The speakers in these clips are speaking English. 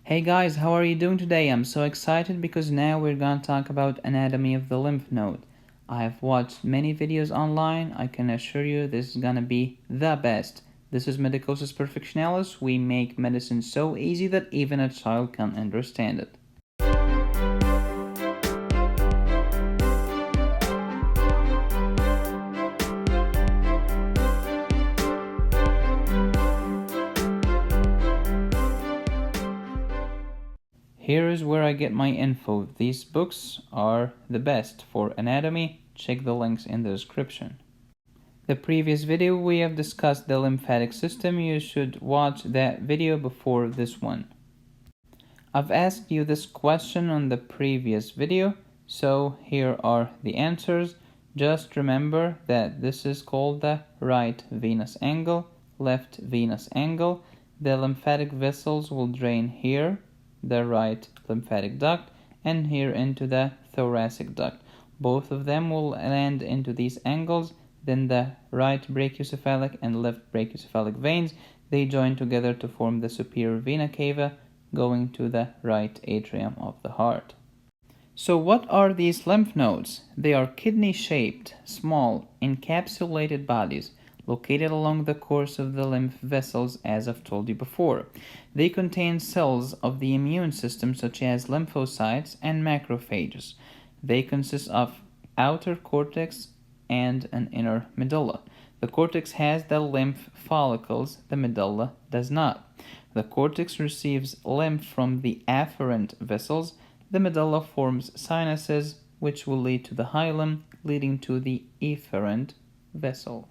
Hey guys, how are you doing today? I'm so excited because now we're gonna talk about anatomy of the lymph node. I have watched many videos online. I can assure you this is gonna be the best. This is Medicosis Perfectionalis. We make medicine so easy that even a child can understand it. Here is where I get my info. These books are the best for anatomy. Check the links in the description. The previous video we have discussed the lymphatic system. You should watch that video before this one. I've asked you this question on the previous video, so here are the answers. Just remember that this is called the right venous angle, left venous angle. The lymphatic vessels will drain here, the right lymphatic duct, and here into the thoracic duct. Both of them will land into these angles. Then the right brachiocephalic and left brachiocephalic veins, they join together to form the superior vena cava, going to the right atrium of the heart. So what are these lymph nodes? They are kidney-shaped, small, encapsulated bodies located along the course of the lymph vessels, as I've told you before. They contain cells of the immune system such as lymphocytes and macrophages. They consist of outer cortex and an inner medulla. The cortex has the lymph follicles, the medulla does not. The cortex receives lymph from the afferent vessels. The medulla forms sinuses, which will lead to the hilum, leading to the efferent vessel.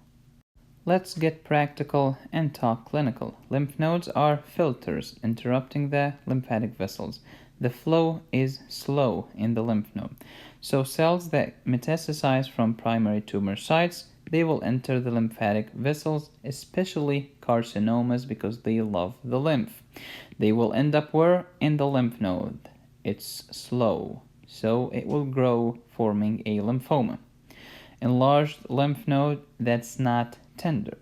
Let's get practical and talk clinical. Lymph nodes are filters interrupting the lymphatic vessels. The flow is slow in the lymph node. So cells that metastasize from primary tumor sites, they will enter the lymphatic vessels, especially carcinomas, because they love the lymph. They will end up where? In the lymph node. It's slow, so it will grow, forming a lymphoma. Enlarged lymph node, that's not tender.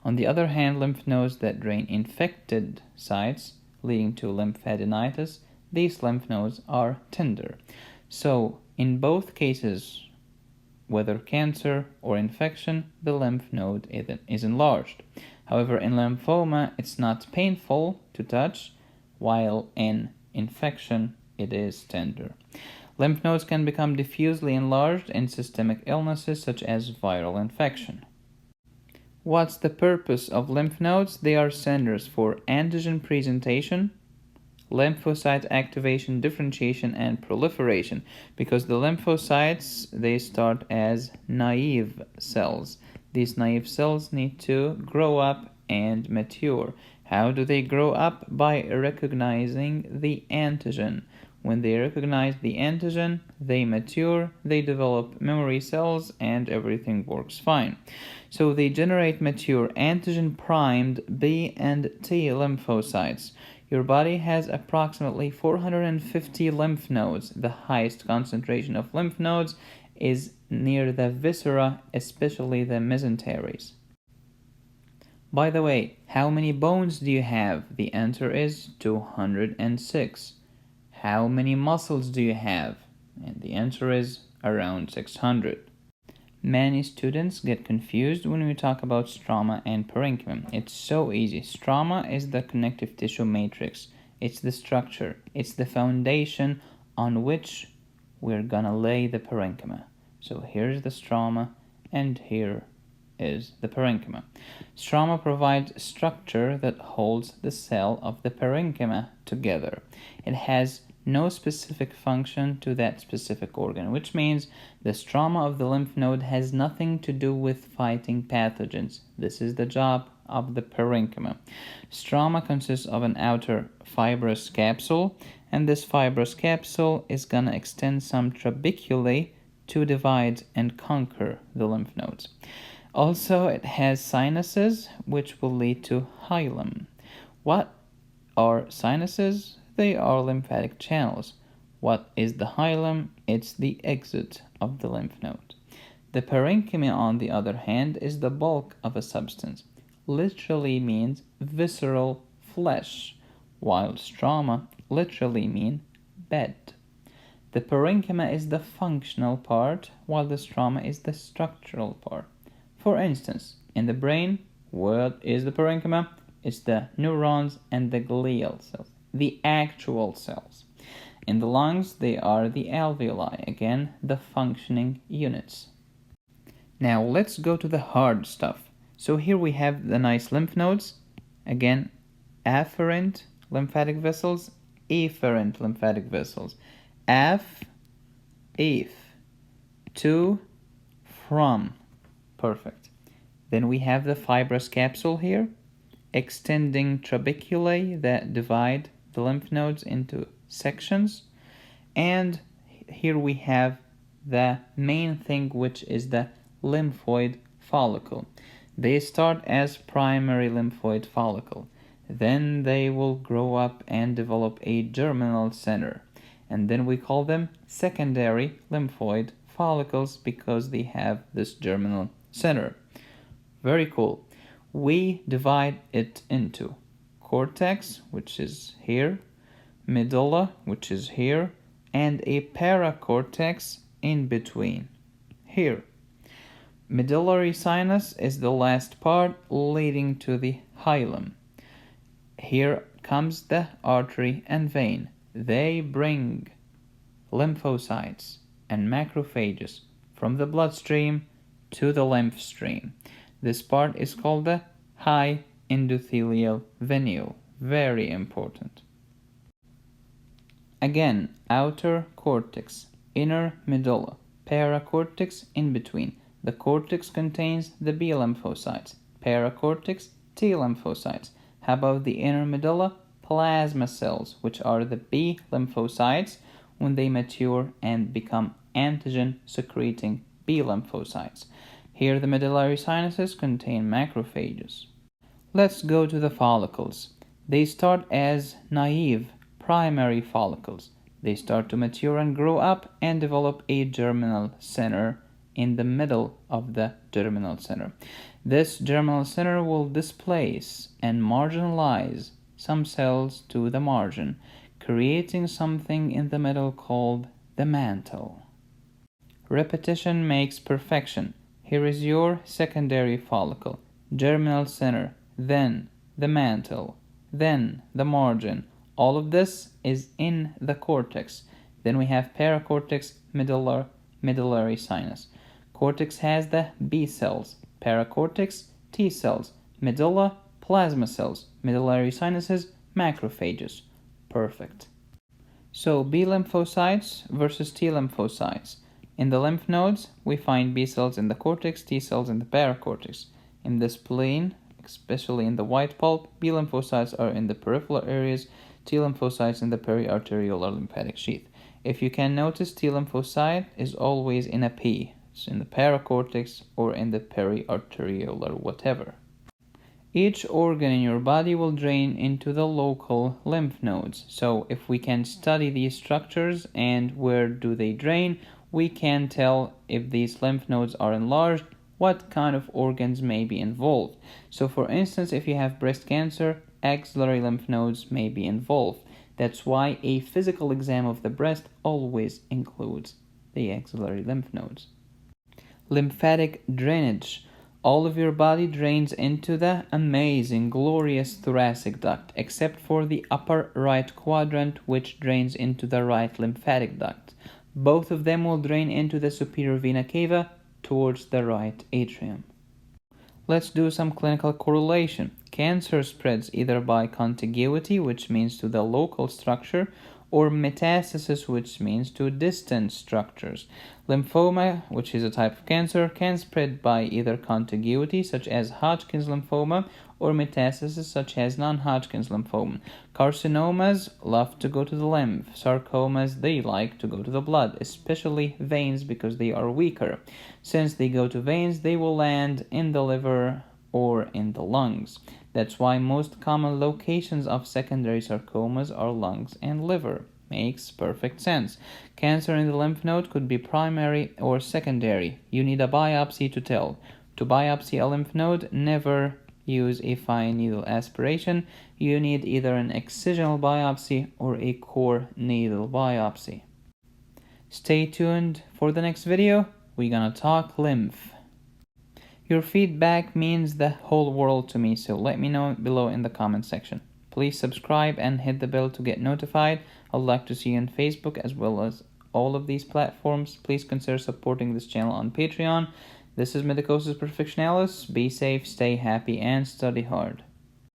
On the other hand, lymph nodes that drain infected sites, leading to lymphadenitis, these lymph nodes are tender. So, in both cases, whether cancer or infection, the lymph node is enlarged. However, in lymphoma, it's not painful to touch, while in infection, it is tender. Lymph nodes can become diffusely enlarged in systemic illnesses such as viral infection. What's the purpose of lymph nodes? They are centers for antigen presentation, lymphocyte activation, differentiation, and proliferation, because the lymphocytes, they start as naive cells. These naive cells need to grow up and mature. How do they grow up? By recognizing the antigen. When they recognize the antigen, they mature, they develop memory cells, and everything works fine. So they generate mature antigen-primed B and T lymphocytes. Your body has approximately 450 lymph nodes. The highest concentration of lymph nodes is near the viscera, especially the mesenteries. By the way, how many bones do you have? The answer is 206. How many muscles do you have? And the answer is around 600. Many students get confused when we talk about stroma and parenchyma. It's so easy. Stroma is the connective tissue matrix. It's the structure. It's the foundation on which we're gonna lay the parenchyma. So here's the stroma, and here is the parenchyma. Stroma provides structure that holds the cell of the parenchyma together. It has no specific function to that specific organ, which means the stroma of the lymph node has nothing to do with fighting pathogens. This is the job of the parenchyma. Stroma consists of an outer fibrous capsule, and this fibrous capsule is gonna extend some trabeculae to divide and conquer the lymph nodes. Also, it has sinuses, which will lead to hilum. What are sinuses? They are lymphatic channels. What is the hilum? It's the exit of the lymph node. The parenchyma, on the other hand, is the bulk of a substance. Literally means visceral flesh, while stroma literally mean bed. The parenchyma is the functional part, while the stroma is the structural part. For instance, in the brain, what is the parenchyma? It's the neurons and the glial cells, the actual cells. In the lungs, they are the alveoli, again, the functioning units. Now let's go to the hard stuff. So here we have the nice lymph nodes, again, afferent lymphatic vessels, efferent lymphatic vessels. Af, if, to, from. Perfect. Then we have the fibrous capsule here, extending trabeculae that divide the lymph nodes into sections. And here we have the main thing, which is the lymphoid follicle. They start as primary lymphoid follicle. Then they will grow up and develop a germinal center. And then we call them secondary lymphoid follicles because they have this germinal center. Very cool. We divide it into cortex, which is here, medulla, which is here, and a paracortex in between, here. Medullary sinus is the last part leading to the hilum. Here comes the artery and vein. They bring lymphocytes and macrophages from the bloodstream to the lymph stream. This part is called the high endothelial venule. Very important. Again, outer cortex, inner medulla, paracortex in between. The cortex contains the B lymphocytes, paracortex, T lymphocytes. How about the inner medulla? Plasma cells, which are the B lymphocytes when they mature and become antigen-secreting B lymphocytes. Here the medullary sinuses contain macrophages. Let's go to the follicles. They start as naive primary follicles. They start to mature and grow up and develop a germinal center in the middle of the germinal center. This germinal center will displace and marginalize some cells to the margin, creating something in the middle called the mantle. Repetition makes perfection. Here is your secondary follicle, germinal center, then the mantle, then the margin. All of this is in the cortex. Then we have paracortex, medullary sinus. Cortex has the B cells, paracortex, T cells, medulla, plasma cells, medullary sinuses, macrophages. Perfect. So B lymphocytes versus T lymphocytes. In the lymph nodes, we find B cells in the cortex, T cells in the paracortex. In the spleen, especially in the white pulp, B lymphocytes are in the peripheral areas, T lymphocytes in the periarteriolar lymphatic sheath. If you can notice, T lymphocyte is always in a P. It's in the paracortex or in the periarteriolar whatever. Each organ in your body will drain into the local lymph nodes. So if we can study these structures and where do they drain, we can tell if these lymph nodes are enlarged, what kind of organs may be involved. So for instance, if you have breast cancer, axillary lymph nodes may be involved. That's why a physical exam of the breast always includes the axillary lymph nodes. Lymphatic drainage. All of your body drains into the amazing, glorious thoracic duct, except for the upper right quadrant, which drains into the right lymphatic duct. Both of them will drain into the superior vena cava towards the right atrium. Let's do some clinical correlation. Cancer spreads either by contiguity, which means to the local structure, or metastasis, which means to distant structures. Lymphoma, which is a type of cancer, can spread by either contiguity, such as Hodgkin's lymphoma, or metastasis, such as non-Hodgkin's lymphoma. Carcinomas love to go to the lymph. Sarcomas, they like to go to the blood, especially veins, because they are weaker. Since they go to veins, they will land in the liver or in the lungs. That's why most common locations of secondary sarcomas are lungs and liver. Makes perfect sense. Cancer in the lymph node could be primary or secondary. You need a biopsy to tell. To biopsy a lymph node, never use a fine needle aspiration, you need either an excisional biopsy or a core needle biopsy. Stay tuned for the next video. We're gonna talk lymph. Your feedback means the whole world to me, so let me know below in the comment section. Please subscribe and hit the bell to get notified. I'd like to see you on Facebook as well as all of these platforms. Please consider supporting this channel on Patreon. This is Medicosis Perfectionalis. Be safe, stay happy, and study hard.